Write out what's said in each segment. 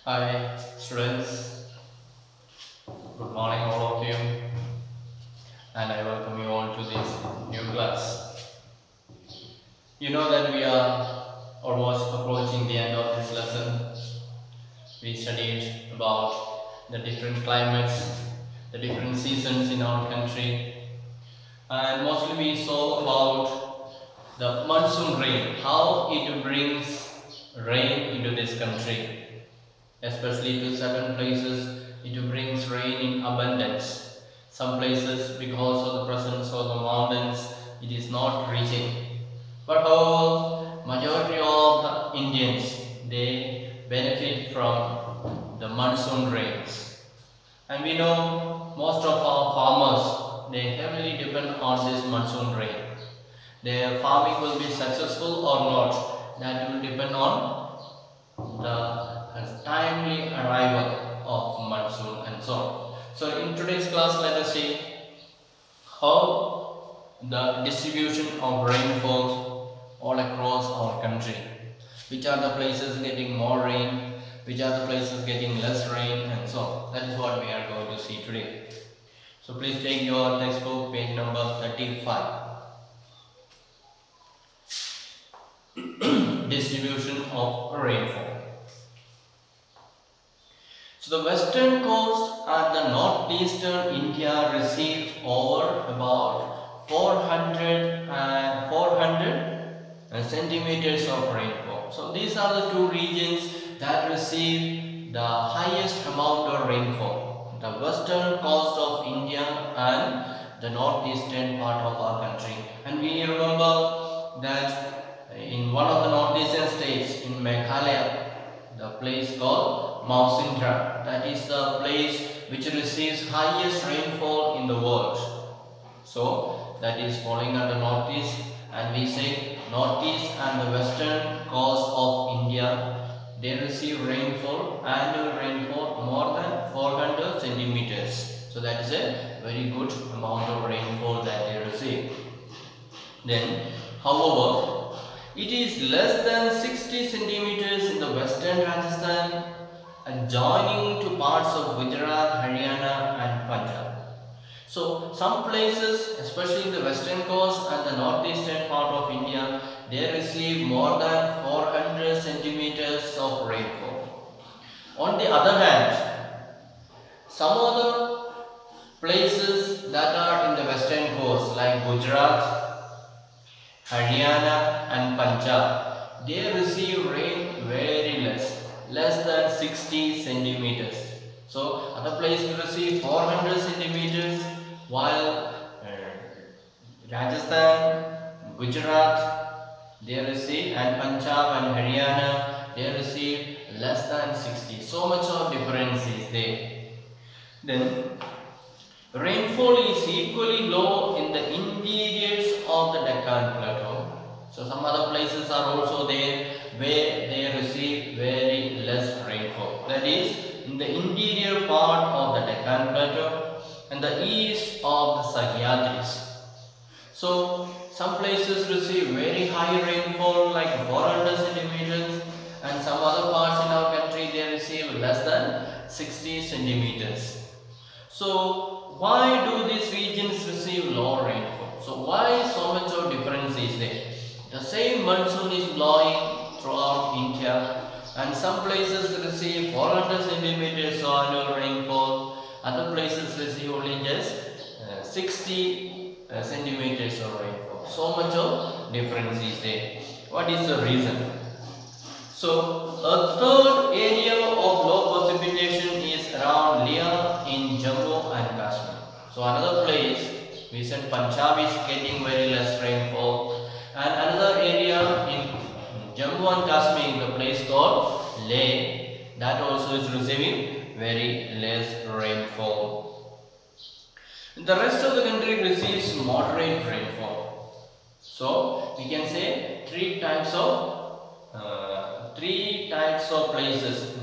Hi students, good morning all of you, and I welcome you all to this new class. You know that we are almost approaching the end of this lesson. We studied about the different climates, the different seasons in our country, and mostly we saw about the monsoon rain, how it brings rain into this country. Especially to certain places, it brings rain in abundance. Some places, because of the presence of the mountains, it is not reaching. But however, majority of the Indians, they benefit from the monsoon rains. And we know most of our farmers, they heavily depend on this monsoon rain. Their farming will be successful or not, that will depend on the timely arrival of monsoon and so on. So in today's class, let us see how the distribution of rainfall all across our country. Which are the places getting more rain, which are the places getting less rain, and so on. That is what we are going to see today. So please take your textbook, page number 35. Distribution of rainfall. So the western coast and the northeastern India receive over about 400 centimeters of rainfall. So these are the two regions that receive the highest amount of rainfall. The western coast of India and the northeastern part of our country. And we remember that in one of the northeastern states, in Meghalaya, the place called Mount Sindra, that is the place which receives highest rainfall in the world. So that is falling under northeast, and we say northeast and the western coast of India, they receive rainfall, annual rainfall more than 400 centimeters. So that is a very good amount of rainfall that they receive. Then, however, it is less than 60 centimeters in the western Rajasthan, adjoining to parts of Gujarat, Haryana and Punjab. So some places, especially in the western coast and the northeastern part of India, they receive more than 400 centimeters of rainfall. On the other hand, some other places that are in the western coast like Gujarat, Haryana and Punjab, they receive rain very less than 60 centimeters. So other places receive 400 centimeters, while Rajasthan, Gujarat, they receive, and Punjab and Haryana, they receive less than 60. So much of difference is there. Then rainfall is equally low in the interiors of the Deccan Plateau. So some other places are also there where they receive very less rainfall. That is in the interior part of the Deccan Plateau and the east of the Sahyadris. So some places receive very high rainfall like 400 centimeters, and some other parts in our country they receive less than 60 centimeters. So why do these regions receive low rainfall? So why so much of difference is there? The same monsoon is blowing throughout India, and some places receive 400 centimeters of annual rainfall, other places receive only just 60 centimeters of rainfall. So much of difference is there. What is the reason? So a third area of low precipitation is around Leh in Jammu and Kashmir. So another place, we said Punjab is getting very less rainfall, and another area in Jammu and Kashmir, the place called Leh, that also is receiving very less rainfall. The rest of the country receives moderate rainfall. So we can say three types of places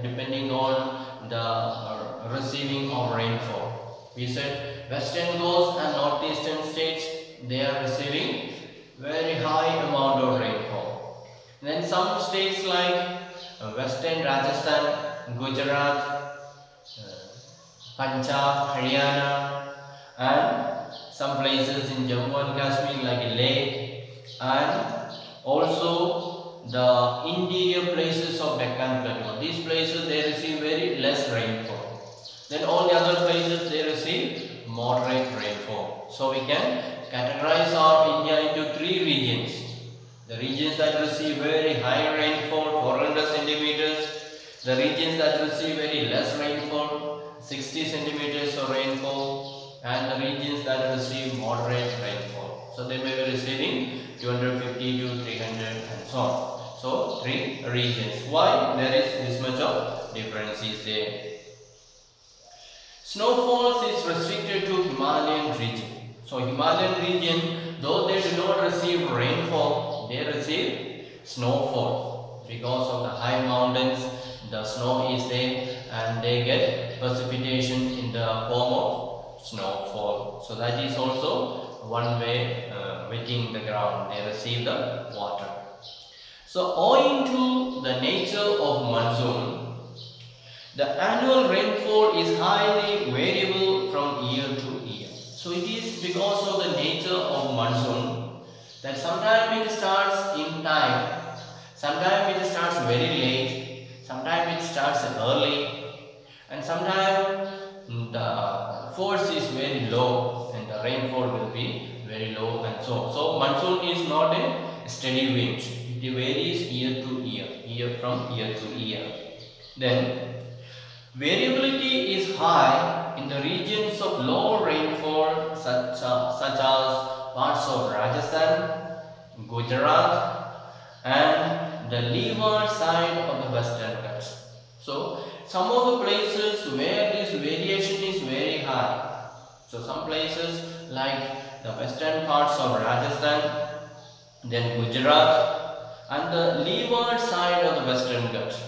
depending on the receiving of rainfall. We said western coast and northeastern states, they are receiving very high amount of rainfall. Then some states like western Rajasthan, Gujarat, Punjab, Haryana, and some places in Jammu and Kashmir like Leh, and also the interior places of Deccan Plateau. These places they receive very less rainfall. Then all the other places they receive moderate rainfall. So we can categorize our India into three regions. The regions that receive very high rainfall, 400 centimeters. The regions that receive very less rainfall, 60 centimeters of rainfall, and the regions that receive moderate rainfall. So they may be receiving 250 to 300 and so on. So three regions. Why there is this much of difference is there? Snowfalls is restricted to Himalayan region. So Himalayan region, though they do not receive rainfall, they receive snowfall. Because of the high mountains, the snow is there and they get precipitation in the form of snowfall. So that is also one way wetting the ground. They receive the water. So owing to the nature of monsoon, the annual rainfall is highly variable from year to year. So it is because of the nature of monsoon that sometimes it starts in time, sometimes it starts very late, sometimes it starts early, and sometimes the force is very low and the rainfall will be very low and so on. So monsoon is not a steady wind. It varies year to year from year to year. Then variability is high in the regions of low rainfall such as parts of Rajasthan, Gujarat, and the leeward side of the Western Ghats. So some of the places where this variation is very high. So some places like the western parts of Rajasthan, then Gujarat, and the leeward side of the Western Ghats.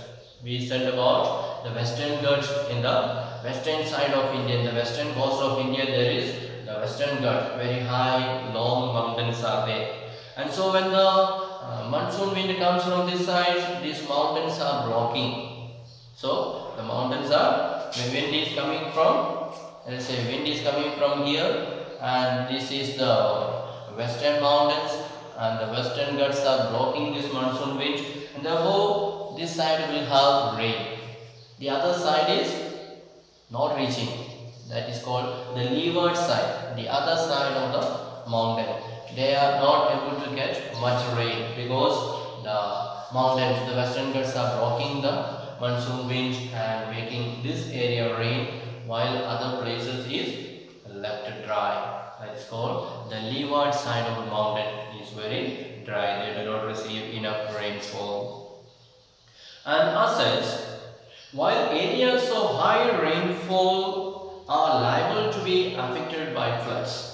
We said about the Western Ghats in the western side of India, in the western coast of India there is the Western Ghats, very high, long mountains are there. And so when the monsoon wind comes from this side, these mountains are blocking. So the mountains are, the wind is coming from, let's say wind is coming from here, and this is the western mountains, and the Western Ghats are blocking this monsoon wind, and therefore this side will have rain. The other side is not reaching. That is called the leeward side, the other side of the mountain. They are not able to get much rain because the mountains, the Western Ghats are blocking the monsoon wind and making this area rain, while other places is left dry. That is called the leeward side of the mountain is very dry. They do not receive enough rainfall. And as such, while areas of high rainfall are liable to be affected by floods.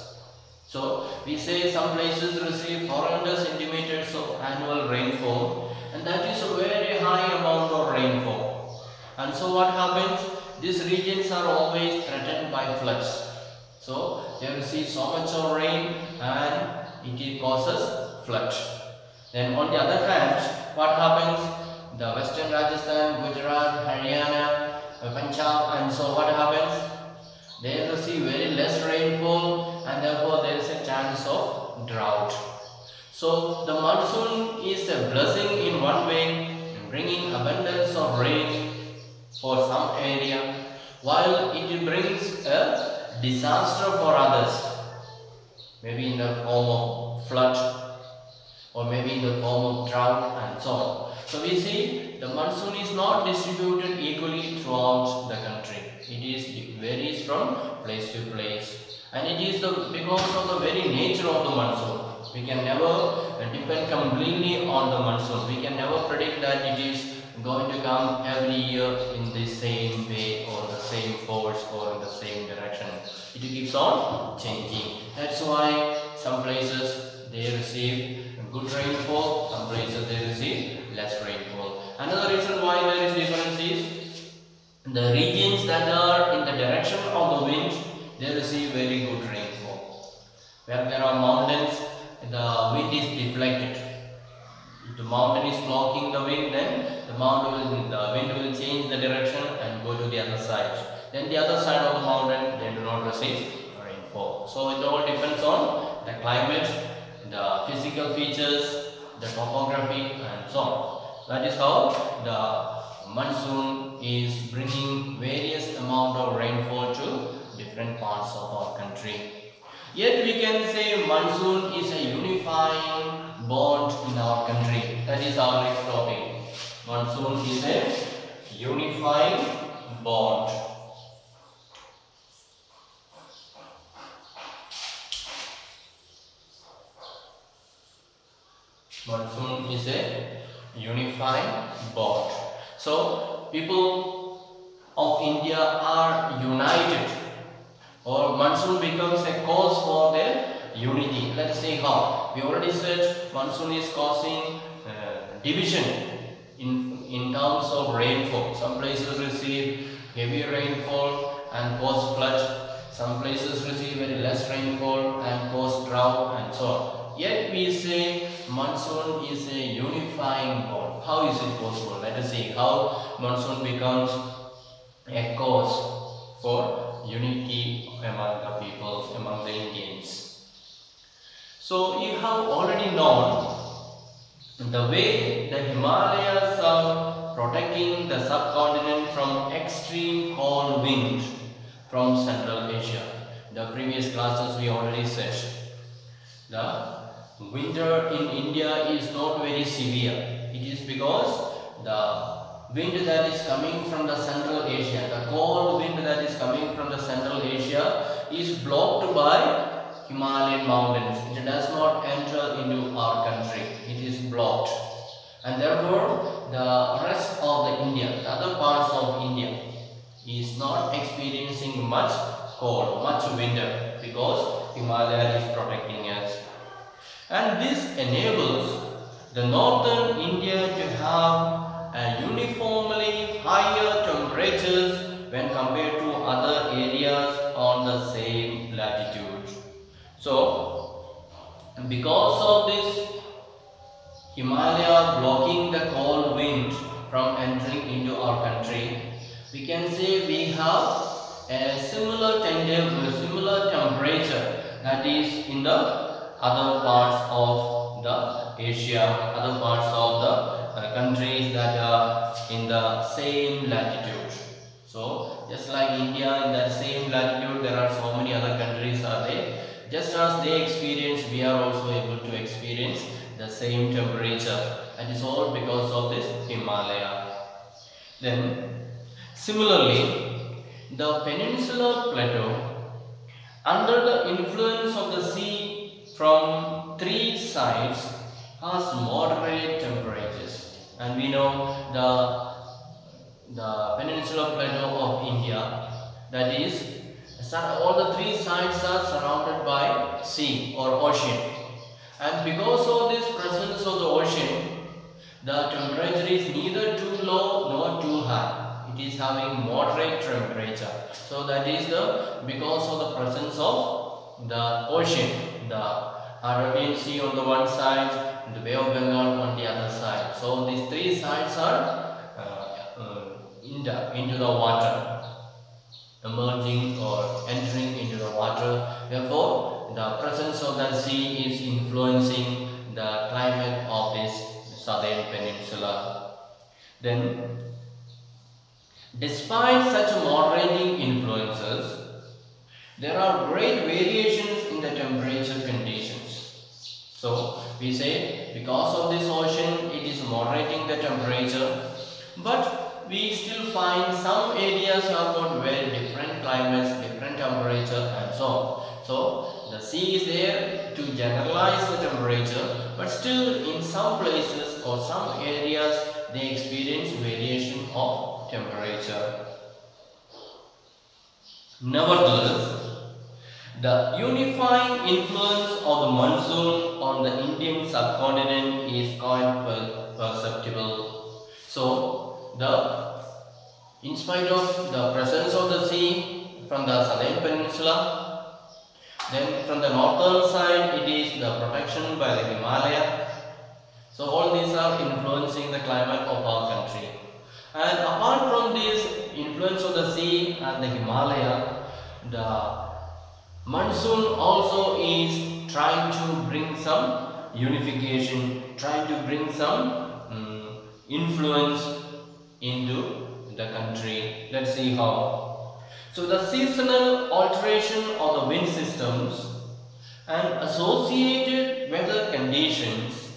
So we say some places receive 400 centimeters of annual rainfall, and that is a very high amount of rainfall. And so what happens? These regions are always threatened by floods. So they receive so much of rain and it causes flood. Then on the other hand, what happens? The Western Rajasthan, Gujarat, Haryana, Punjab, and so what happens? They receive very less rainfall and therefore there is a chance of drought. So the monsoon is a blessing in one way, bringing abundance of rain for some area, while it brings a disaster for others, maybe in the form of flood or maybe in the form of drought and so on. So we see the monsoon is not distributed equally throughout the country. It varies from place to place, and it is because of the very nature of the monsoon. We can never depend completely on the monsoon. We can never predict that it is going to come every year in the same way or the same force or in the same direction. It keeps on changing. That's why some places they receive good rainfall, some places they receive less rainfall. Another reason why there is difference is the regions that are in the direction of the wind, they receive very good rainfall. Where there are mountains, the wind is deflected. If the mountain is blocking the wind, then the wind will change the direction and go to the other side. Then the other side of the mountain, they do not receive rainfall. So it all depends on the climate, the physical features, the topography, and so on. That is how the monsoon is bringing various amount of rainfall to different parts of our country. Yet we can say monsoon is a unifying bond in our country. That is our next topic. Monsoon is a unifying bond. Monsoon is a unifying bond. So people of India are united, or monsoon becomes a cause for their unity. Let's see how. We already said monsoon is causing division in terms of rainfall. Some places receive heavy rainfall and cause flood. Some places receive very less rainfall and cause drought and so on. Yet we say monsoon is a unifying bond. How is it possible? Let us see how monsoon becomes a cause for unity among the people, among the Indians. So you have already known the way the Himalayas are protecting the subcontinent from extreme cold wind from Central Asia. The previous classes we already said. The winter in India is not very severe. It is because the wind that is coming from the Central Asia, the cold wind that is coming from the Central Asia is blocked by Himalayan mountains. It does not enter into our country. It is blocked. And therefore, the rest of the India, the other parts of India is not experiencing much cold, much winter, because Himalaya is protecting us. And this enables the northern India to have a uniformly higher temperatures when compared to other areas on the same latitude. So, because of this Himalaya blocking the cold wind from entering into our country, we can say we have a similar temperature that is in the other parts of the Asia, other parts of the countries that are in the same latitude. So just like India in that same latitude, there are so many other countries are there. Just as they experience, we are also able to experience the same temperature. And it's all because of this Himalaya. Then similarly, the peninsular plateau, under the influence of the sea from three sides, has moderate temperatures. And we know the peninsular plateau of India, that is, all the three sides are surrounded by sea or ocean. And because of this presence of the ocean, the temperature is neither too low nor too high. It is having moderate temperature. So that is because of the presence of the ocean, the Arabian Sea on the one side, and the Bay of Bengal on the other side. So these three sides are into the water, emerging or entering into the water. Therefore, the presence of the sea is influencing the climate of this southern peninsula. Then, despite such moderating influences, there are great variations in the temperature conditions. So, we say because of this ocean, it is moderating the temperature, but we still find some areas have got very different climates, different temperature and so on. So the sea is there to generalize the temperature, but still in some places or some areas they experience variation of temperature. Nevertheless, the unifying influence of the monsoon on the Indian subcontinent is quite perceptible. So in spite of the presence of the sea from the southern peninsula, then from the northern side it is the protection by the Himalaya, So all these are influencing the climate of our country. And apart from this influence of the sea and the Himalaya, the monsoon also is trying to bring some unification, trying to bring some influence into the country. Let's see how. So the seasonal alteration of the wind systems and associated weather conditions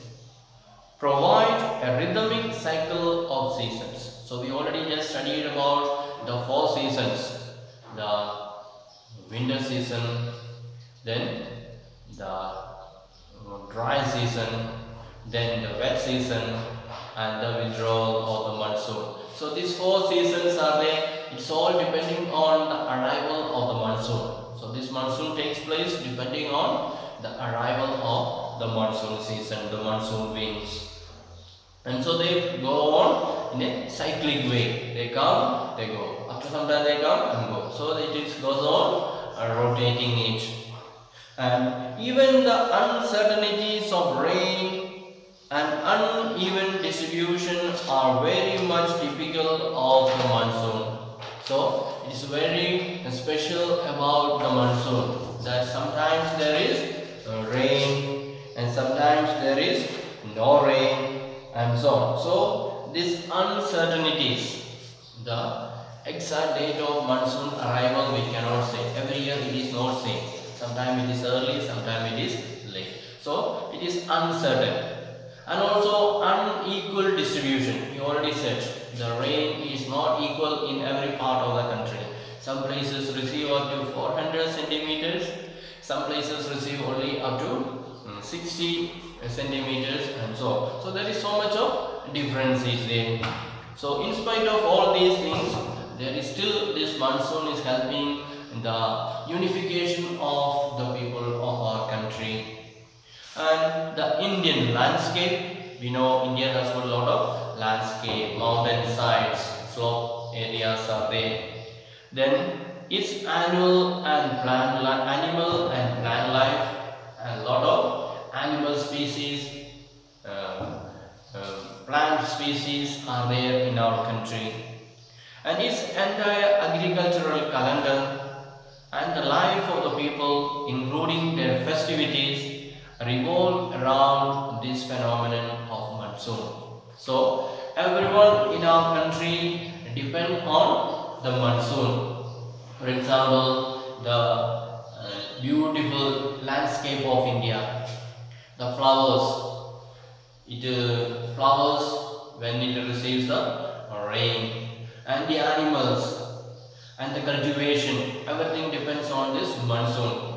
provide a rhythmic cycle of seasons. So we already just studied about the 4 seasons: the winter season, then the dry season, then the wet season, and the withdrawal of the monsoon. So these 4 seasons are there. It's all depending on the arrival of the monsoon. So this monsoon takes place depending on the arrival of the monsoon season, the monsoon winds. And so they go on in a cyclic way. They come, they go. After some time they come and go. So it goes on rotating it. And even the uncertainties of rain and uneven distribution are very much typical of the monsoon. So it is very special about the monsoon that sometimes there is rain and sometimes there is no rain and so on. So these uncertainties, the exact date of monsoon arrival we cannot say. Every year it is not same. Sometimes it is early, sometimes it is late. So it is uncertain. And also unequal distribution. We already said the rain is not equal in every part of the country. Some places receive up to 400 centimeters. Some places receive only up to 60 centimeters and so on. So there is so much of difference is there. So in spite of all these things, there is still this monsoon is helping the unification of the people of our country. And the Indian landscape, we know India has got a lot of landscape, mountain sides, slope areas are there. Then its animal and plant life, and a lot of animal species, plant species are there in our country. And its entire agricultural calendar and the life of the people, including their festivities, revolve around this phenomenon of monsoon. So everyone in our country depend on the monsoon. For example, the beautiful landscape of India, the flowers. It flowers when it receives the rain, and the animals and the cultivation. Everything depends on this monsoon.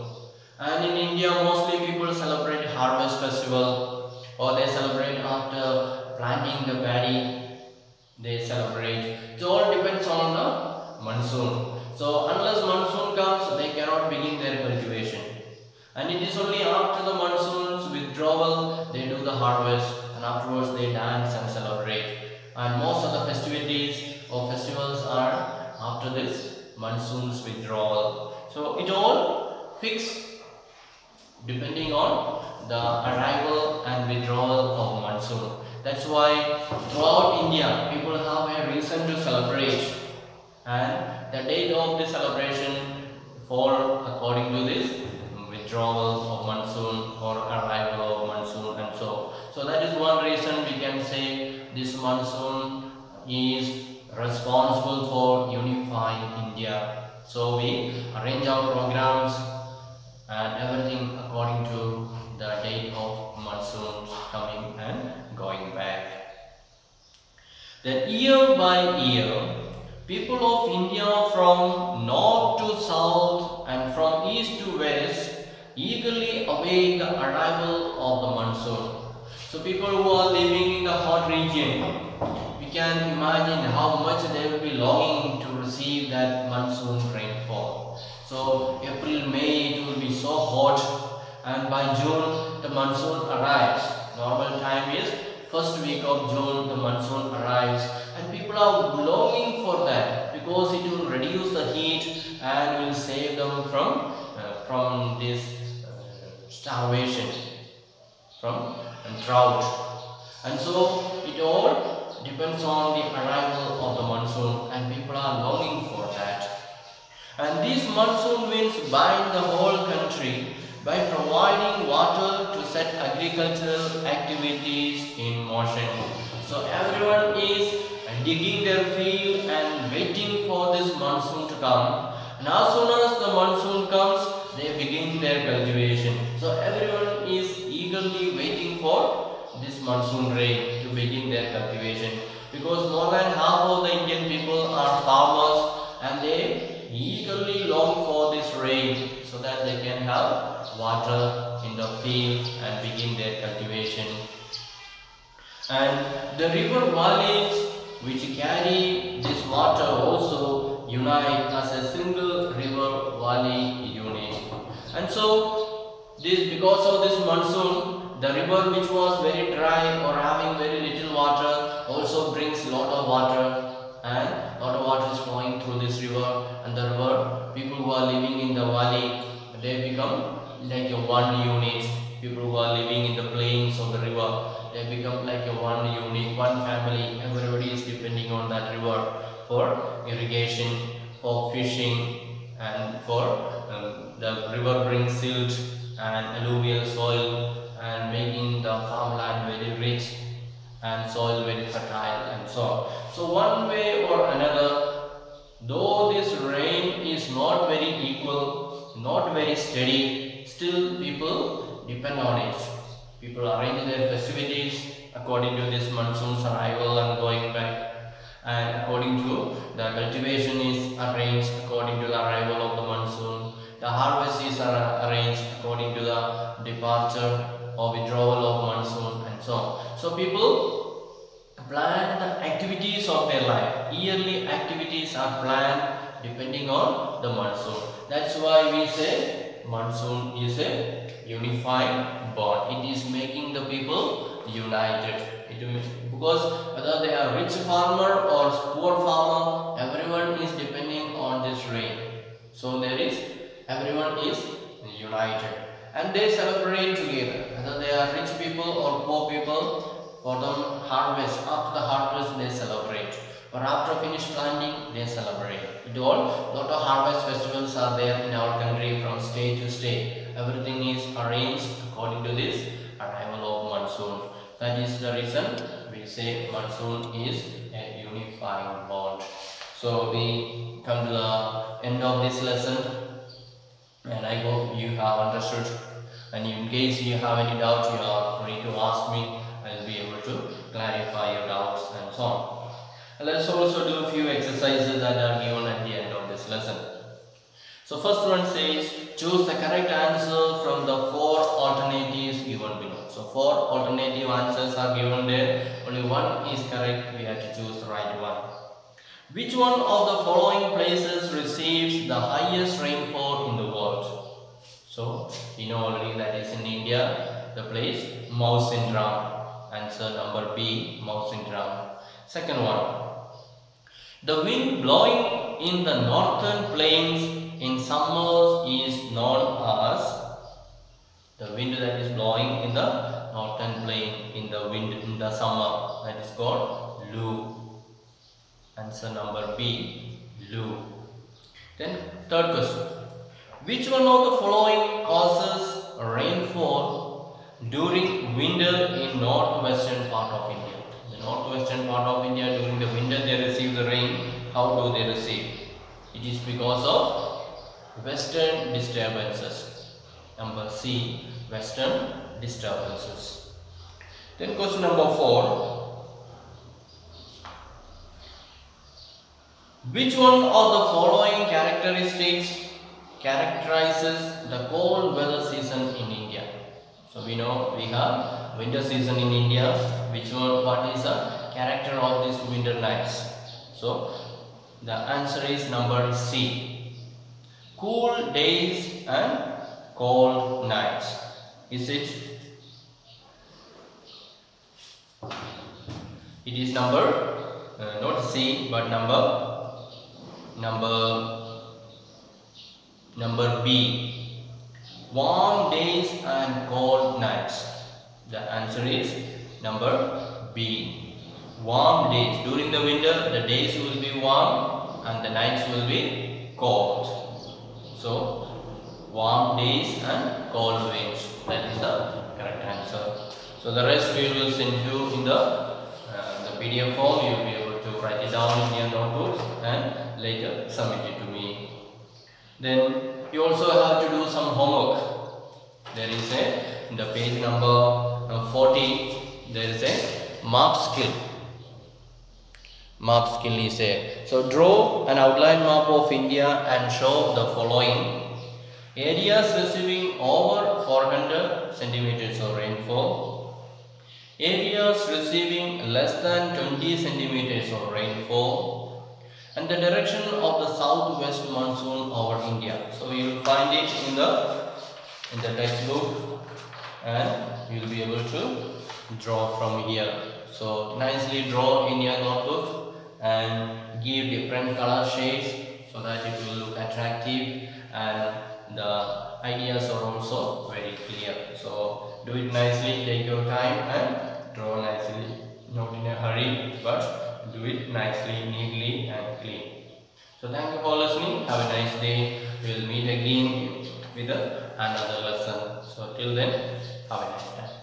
And in India, mostly people celebrate harvest festival, or they celebrate after planting the paddy. They celebrate. It all depends on the monsoon. So unless monsoon comes, they cannot begin their cultivation. And it is only after the monsoon's withdrawal they do the harvest, and afterwards they dance and celebrate. And most of the festivities or festivals are after this monsoon's withdrawal. So it all fixed depending on the arrival and withdrawal of monsoon. That's why throughout India people have a reason to celebrate, and the date of the celebration fall according to this withdrawal of monsoon or arrival of monsoon and so. So that is one reason we can say this monsoon is responsible for unifying India. So we arrange our programs and everything according to the date of monsoons coming and going back. Then year by year, people of India from north to south and from east to west eagerly await the arrival of the monsoon. So people who are living in the hot region, we can imagine how much they will be longing to receive that monsoon rainfall. So April, May it will be so hot, and by June the monsoon arrives. Normal time is first week of June the monsoon arrives, and people are longing for that because it will reduce the heat and will save them from this starvation, from drought. And so it all depends on the arrival of the monsoon, and people are longing for that. And these monsoon winds bind the whole country by providing water to set agricultural activities in motion. So everyone is digging their field and waiting for this monsoon to come. And as soon as the monsoon comes, they begin their cultivation. So everyone is eagerly waiting for this monsoon rain to begin their cultivation, because more than half of the Indian people are farmers, and they eagerly long for this rain so that they can have water in the field and begin their cultivation. And the river valleys which carry this water also unite as a single river valley unit. And so because of this monsoon, the river which was very dry or having very little water also brings lot of water, and lot of water is flowing through this river, and the river, people who are living in the valley, they become like a one unit. People who are living in the plains of the river, they become like a one unit, one family. Everybody is depending on that river for irrigation, for fishing, and for the river brings silt and alluvial soil and making the farmland very rich and soil very fertile and so on. So one way or another, though this rain is not very equal, not very steady, still people depend on it. People arrange their festivities according to this monsoon's arrival and going back, and according to the cultivation is arranged according to the arrival of the monsoon. The harvest is arranged according to the departure or withdrawal of monsoon and so on. So people plan the activities of their life. Yearly activities are planned depending on the monsoon. That's why we say monsoon is a unifying bond. It is making the people united. Because whether they are rich farmer or poor farmer, everyone is depending on this rain. So everyone is united, and they celebrate together. Whether they are rich people or poor people, for them harvest, after the harvest they celebrate, or after finished planting they celebrate. Lot of harvest festivals are there in our country from state to state. Everything is arranged according to this arrival of monsoon. That is the reason we say monsoon is a unifying bond. So we come to the end of this lesson, and I hope you have understood. And in case you have any doubts, you are free to ask me. I will be able to clarify your doubts and so on. And let's also do a few exercises that are given at the end of this lesson. So first one says, choose the correct answer from the 4 alternatives given below. So 4 alternative answers are given there. Only one is correct. We have to choose the right one. Which one of the following places receives the highest rainfall in the world? So we know already that is in India, the place Mawsynram. Answer number B, Mawsynram. Second one, the wind blowing in the northern plains in summers is known as, the wind that is blowing in the northern plain in the summer, that is called Lu. Answer number B, Lu. Then third question, which one of the following causes rainfall during winter in northwestern part of India? The northwestern part of India, during the winter they receive the rain. How do they receive? It is because of western disturbances. Number C, western disturbances. Then question number 4. Which one of the following characteristics characterizes the cold weather season in India? So we know we have winter season in India. What is the character of these winter nights? So the answer is number C, cool days and cold nights. Is it? It is number not C, but number B, warm days and cold nights. The answer is number be warm days. During the winter, the days will be warm and the nights will be cold. So, warm days and cold winds. That is the correct answer. So, the rest we will send you in the PDF form. You will be able to write it down in your notebooks and later submit it to me. Then you also have to do some homework. There is a, in the page number 40, there is a map skill. Map skill is a, so draw an outline map of India and show the following. Areas receiving over 400 centimeters of rainfall. Areas receiving less than 20 centimeters of rainfall. And the direction of the southwest monsoon over India. So you will find it in the textbook and you will be able to draw from here. So nicely draw in your notebook and give different color shades so that it will look attractive and the ideas are also very clear. So do it nicely, take your time and draw nicely, not in a hurry, but do it nicely, neatly and clean. So thank you for listening. Have a nice day. We will meet again with another lesson. So till then, have a nice time.